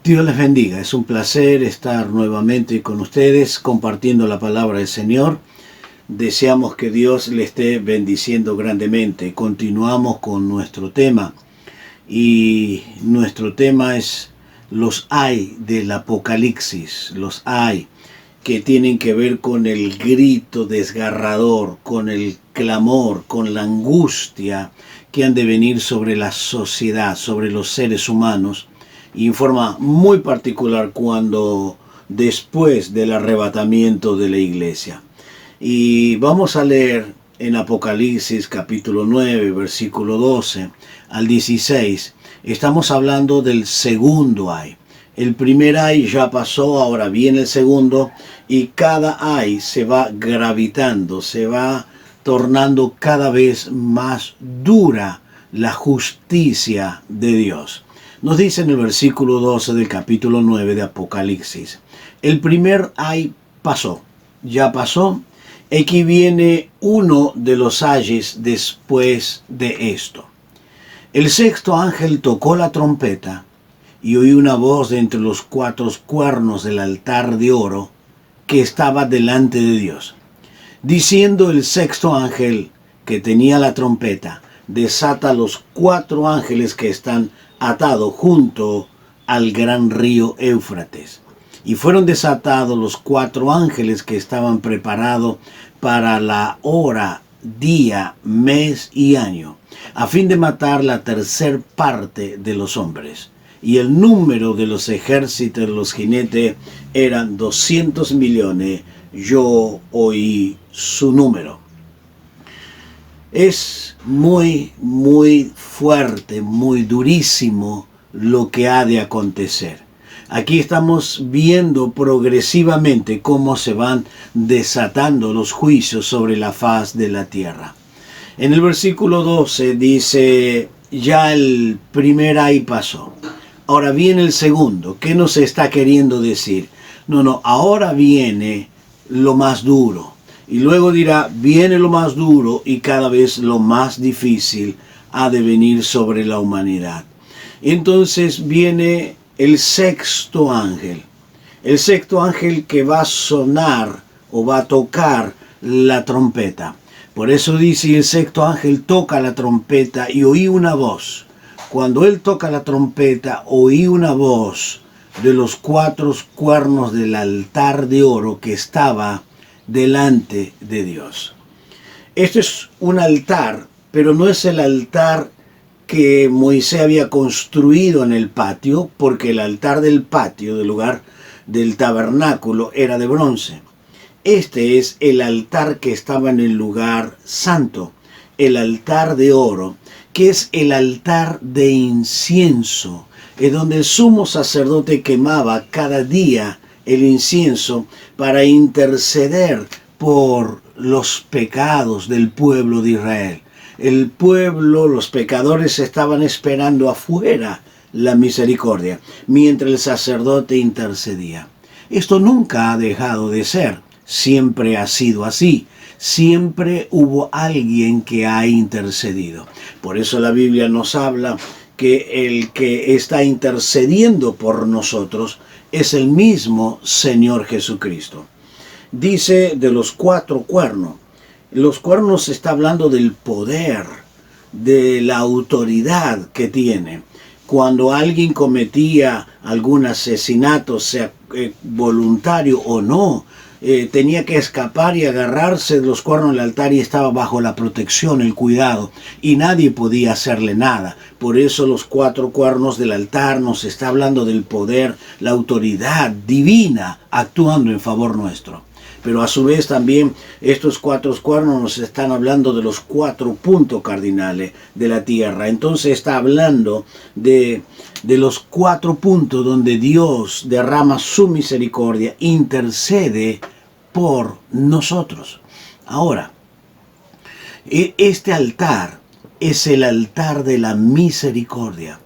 Dios les bendiga. Es un placer estar nuevamente con ustedes compartiendo la palabra del Señor. Deseamos que Dios le esté bendiciendo grandemente. Continuamos con nuestro tema y nuestro tema es los ay del Apocalipsis. Los ay que tienen que ver con el grito desgarrador, con el clamor, con la angustia que han de venir sobre la sociedad, sobre los seres humanos, y en forma muy particular cuando después del arrebatamiento de la iglesia. Y vamos a leer en Apocalipsis capítulo 9, versículo 12 al 16. Estamos hablando del segundo ay. El primer ay ya pasó, ahora viene el segundo, y cada ay se va gravitando, se va tornando cada vez más dura la justicia de Dios. Nos dice en el versículo 12 del capítulo 9 de Apocalipsis: el primer ay pasó, ya pasó. Aquí viene uno de los ayes después de esto. El sexto ángel tocó la trompeta y oí una voz de entre los cuatro cuernos del altar de oro que estaba delante de Dios, diciendo el sexto ángel que tenía la trompeta: desata los cuatro ángeles que están atados junto al gran río Éufrates. Y fueron desatados los cuatro ángeles que estaban preparados para la hora, día, mes y año, a fin de matar la tercer parte de los hombres. Y el número de los ejércitos de los jinetes eran 200 millones. Yo oí su número. Es muy fuerte, muy durísimo lo que ha de acontecer. Aquí estamos viendo progresivamente cómo se van desatando los juicios sobre la faz de la tierra. En el versículo 12 dice: ya el primer ay pasó, ahora viene el segundo. ¿Qué nos está queriendo decir? No, ahora viene lo más duro. Y luego dirá: viene lo más duro y cada vez lo más difícil ha de venir sobre la humanidad. Entonces viene el sexto ángel. El sexto ángel que va a sonar o va a tocar la trompeta. Por eso dice: el sexto ángel toca la trompeta y oí una voz. Cuando él toca la trompeta, oí una voz de los cuatro cuernos del altar de oro que estaba delante de Dios. Este es un altar, pero no es el altar que Moisés había construido en el patio, porque el altar del patio, del lugar del tabernáculo, era de bronce. Este es el altar que estaba en el lugar santo, el altar de oro, que es el altar de incienso, es donde el sumo sacerdote quemaba cada día el incienso para interceder por los pecados del pueblo de Israel. El pueblo, los pecadores, estaban esperando afuera la misericordia, mientras el sacerdote intercedía. Esto nunca ha dejado de ser, siempre ha sido así. Siempre hubo alguien que ha intercedido. Por eso la Biblia nos habla que el que está intercediendo por nosotros es el mismo Señor Jesucristo. Dice de los cuatro cuernos. Los cuernos está hablando del poder, de la autoridad que tiene. Cuando alguien cometía algún asesinato, sea voluntario o no, tenía que escapar y agarrarse de los cuernos del altar y estaba bajo la protección, el cuidado, y nadie podía hacerle nada. Por eso los cuatro cuernos del altar nos está hablando del poder, la autoridad divina actuando en favor nuestro. Pero a su vez también estos cuatro cuernos nos están hablando de los cuatro puntos cardinales de la tierra. Entonces está hablando de los cuatro puntos donde Dios derrama su misericordia, intercede por nosotros. Ahora, este altar es el altar de la misericordia.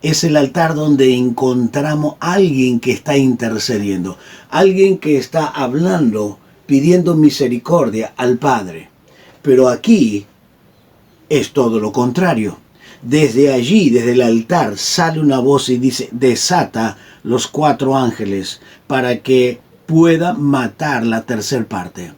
Es el altar donde encontramos a alguien que está intercediendo, alguien que está hablando, pidiendo misericordia al Padre. Pero aquí es todo lo contrario. Desde allí, desde el altar, sale una voz y dice, desata los 4 ángeles para que pueda matar la tercera parte.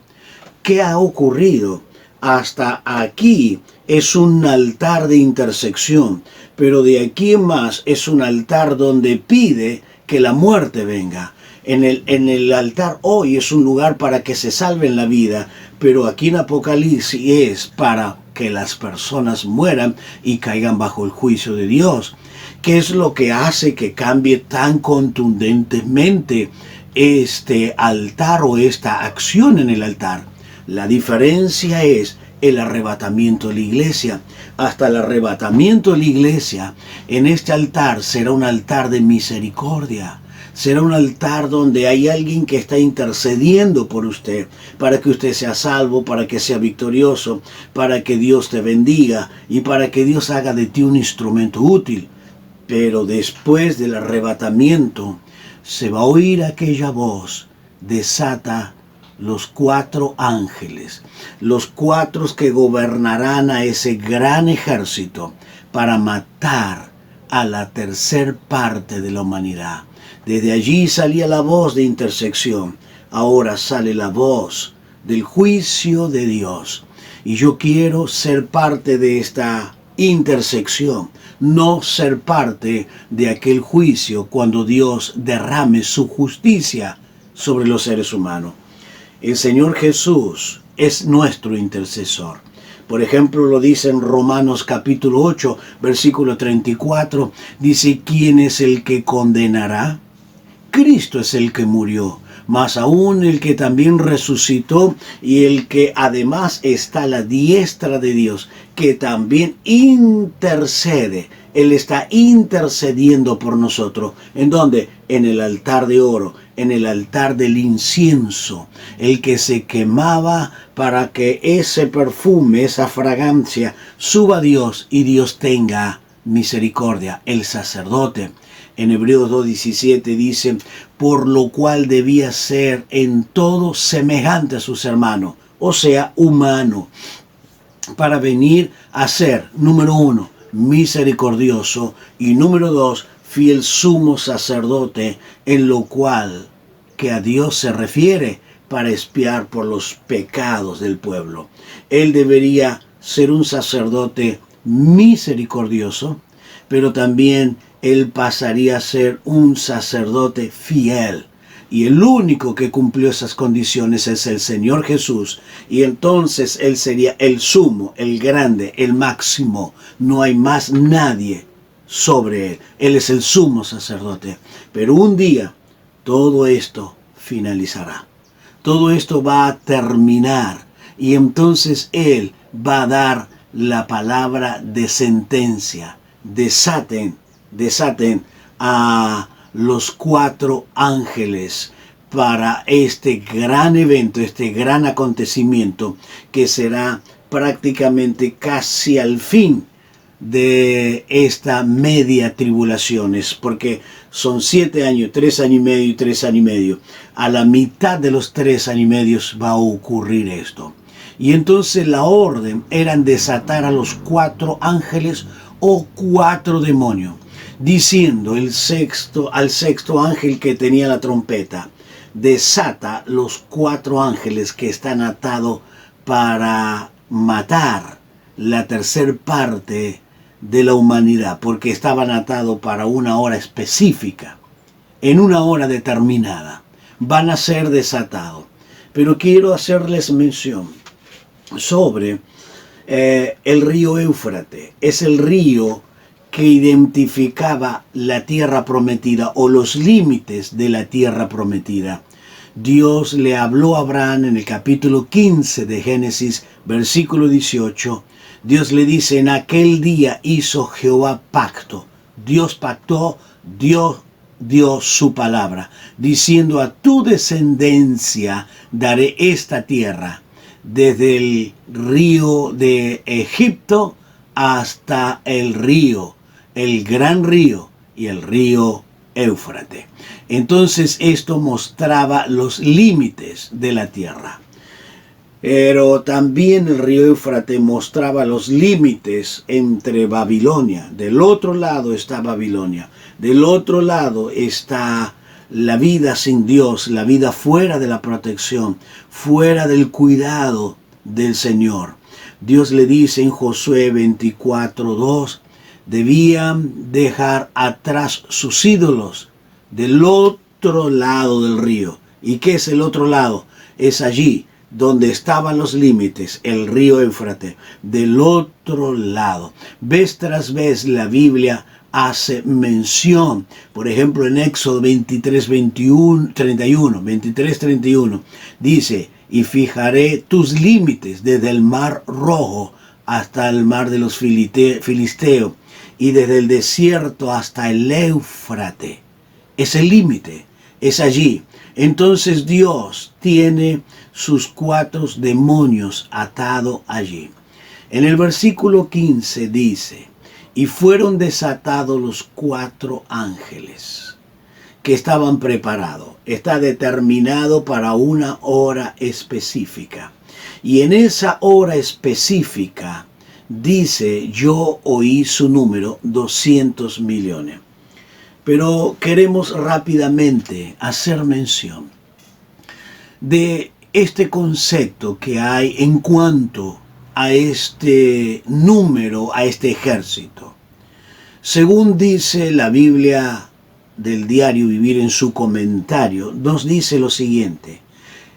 ¿Qué ha ocurrido? Hasta aquí es un altar de intersección, pero de aquí en más es un altar donde pide que la muerte venga. En el altar hoy es un lugar para que se salven la vida, pero aquí en Apocalipsis es para que las personas mueran y caigan bajo el juicio de Dios. ¿Qué es lo que hace que cambie tan contundentemente este altar o esta acción en el altar? La diferencia es el arrebatamiento de la iglesia. Hasta el arrebatamiento de la iglesia, en este altar será un altar de misericordia. Será un altar donde hay alguien que está intercediendo por usted, para que usted sea salvo, para que sea victorioso, para que Dios te bendiga y para que Dios haga de ti un instrumento útil. Pero después del arrebatamiento, se va a oír aquella voz, desata los 4 ángeles, los 4 que gobernarán a ese gran ejército para matar a la tercer parte de la humanidad. Desde allí salía la voz de intersección, ahora sale la voz del juicio de Dios. Y yo quiero ser parte de esta intersección, no ser parte de aquel juicio cuando Dios derrame su justicia sobre los seres humanos. El Señor Jesús es nuestro intercesor. Por ejemplo, lo dice en Romanos capítulo 8, versículo 34, dice, ¿quién es el que condenará? Cristo es el que murió, más aún el que también resucitó y el que además está a la diestra de Dios, que también intercede. Él está intercediendo por nosotros. ¿En dónde? En el altar de oro, en el altar del incienso, el que se quemaba para que ese perfume, esa fragancia, suba a Dios y Dios tenga misericordia, el sacerdote. En Hebreos 2:17 dice, por lo cual debía ser en todo semejante a sus hermanos, o sea, humano, para venir a ser, número 1, misericordioso, y número 2, fiel sumo sacerdote, en lo cual que a Dios se refiere para expiar por los pecados del pueblo. Él debería ser un sacerdote misericordioso, pero también él pasaría a ser un sacerdote fiel. Y el único que cumplió esas condiciones es el Señor Jesús. Y entonces Él sería el sumo, el grande, el máximo. No hay más nadie sobre Él. Él es el sumo sacerdote. Pero un día todo esto finalizará. Todo esto va a terminar. Y entonces Él va a dar la palabra de sentencia. Desaten a los 4 ángeles para este gran evento, este gran acontecimiento que será prácticamente casi al fin de esta media tribulaciones, porque son 7 años, 3 años y medio y 3 años y medio. A la mitad de los 3 años y medio va a ocurrir esto. Y entonces la orden era desatar a los 4 ángeles o 4 demonios, diciendo al sexto ángel que tenía la trompeta, desata los 4 ángeles que están atados para matar la tercer parte de la humanidad, porque estaban atados para una hora específica, en una hora determinada, van a ser desatados. Pero quiero hacerles mención sobre el río Éufrates. Es el río que identificaba la tierra prometida o los límites de la tierra prometida. Dios le habló a Abraham en el capítulo 15 de Génesis, versículo 18. Dios le dice, en aquel día hizo Jehová pacto. Dios pactó, Dios dio su palabra, diciendo, a tu descendencia daré esta tierra, desde el río de Egipto hasta el río, el gran río y el río Éufrates. Entonces esto mostraba los límites de la tierra. Pero también el río Éufrates mostraba los límites entre Babilonia. Del otro lado está Babilonia. Del otro lado está la vida sin Dios, la vida fuera de la protección, fuera del cuidado del Señor. Dios le dice en Josué 24:2, debían dejar atrás sus ídolos del otro lado del río. ¿Y qué es el otro lado? Es allí donde estaban los límites, el río Éufrates, del otro lado. Vez tras vez la Biblia hace mención, por ejemplo en Éxodo 23:31, dice, y fijaré tus límites desde el mar Rojo hasta el mar de los Filisteos, y desde el desierto hasta el Éufrates. Es el límite, es allí. Entonces Dios tiene sus 4 demonios atados allí. En el versículo 15 dice, y fueron desatados los 4 ángeles que estaban preparados. Está determinado para una hora específica. Y en esa hora específica dice, yo oí su número, 200 millones. Pero queremos rápidamente hacer mención de este concepto que hay en cuanto a este número, a este ejército. Según dice la Biblia del diario Vivir en su comentario, nos dice lo siguiente: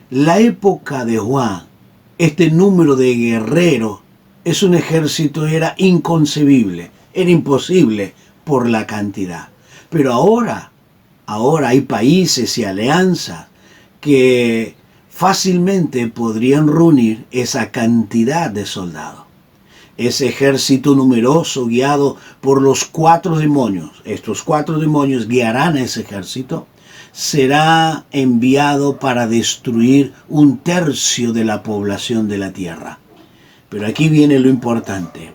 la época de Juan, este número de guerreros, es un ejército, era inconcebible, era imposible por la cantidad. Pero ahora hay países y alianzas que fácilmente podrían reunir esa cantidad de soldados. Ese ejército numeroso guiado por los 4 demonios, estos 4 demonios guiarán a ese ejército, será enviado para destruir 1/3 de la población de la tierra. Pero aquí viene lo importante.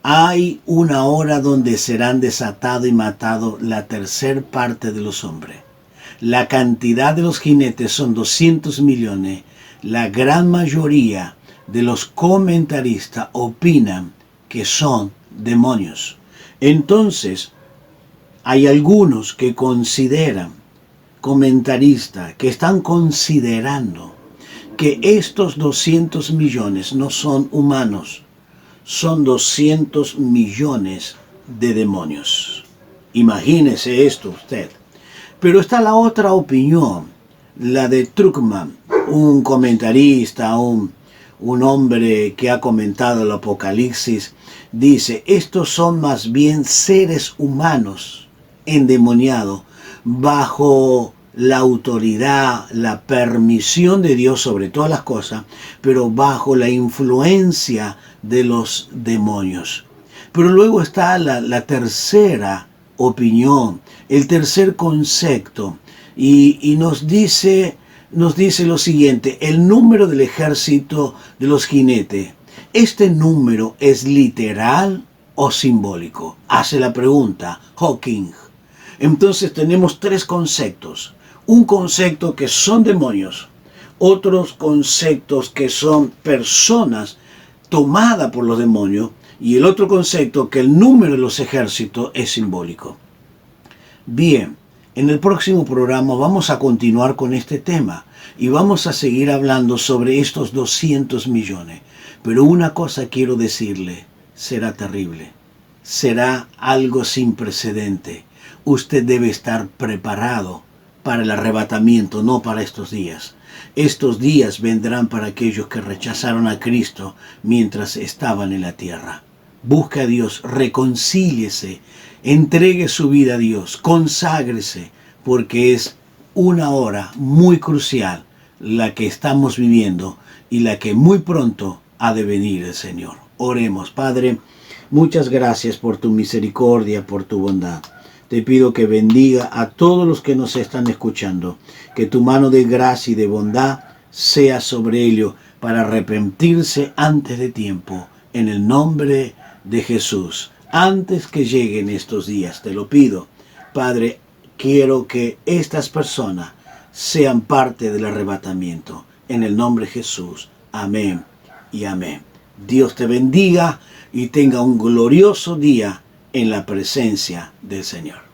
Hay una hora donde serán desatados y matados la 1/3 parte de los hombres. La cantidad de los jinetes son 200 millones. La gran mayoría de los comentaristas opinan que son demonios. Entonces, hay algunos que consideran, comentaristas, que están considerando que estos 200 millones no son humanos, son 200 millones de demonios. Imagínese esto usted. Pero está la otra opinión, la de Truckman, un comentarista, un hombre que ha comentado el Apocalipsis. Dice, estos son más bien seres humanos endemoniados bajo la autoridad, la permisión de Dios sobre todas las cosas, pero bajo la influencia de los demonios. Pero luego está la tercera opinión, el tercer concepto, y nos dice lo siguiente: el número del ejército de los jinetes, ¿este número es literal o simbólico? Hace la pregunta Hawking. Entonces tenemos 3 conceptos: un concepto que son demonios, otros conceptos que son personas tomadas por los demonios, y el otro concepto que el número de los ejércitos es simbólico. Bien, en el próximo programa vamos a continuar con este tema y vamos a seguir hablando sobre estos 200 millones. Pero una cosa quiero decirle, será terrible, será algo sin precedente. Usted debe estar preparado para el arrebatamiento, no para estos días. Estos días vendrán para aquellos que rechazaron a Cristo mientras estaban en la tierra. Busque a Dios, reconcíliese, entregue su vida a Dios, conságrese, porque es una hora muy crucial la que estamos viviendo y la que muy pronto ha de venir el Señor. Oremos. Padre, muchas gracias por tu misericordia, por tu bondad. Te pido que bendiga a todos los que nos están escuchando, que tu mano de gracia y de bondad sea sobre ellos para arrepentirse antes de tiempo, en el nombre de Jesús. Antes que lleguen estos días, te lo pido, Padre, quiero que estas personas sean parte del arrebatamiento, en el nombre de Jesús. Amén y amén. Dios te bendiga y tenga un glorioso día en la presencia del Señor.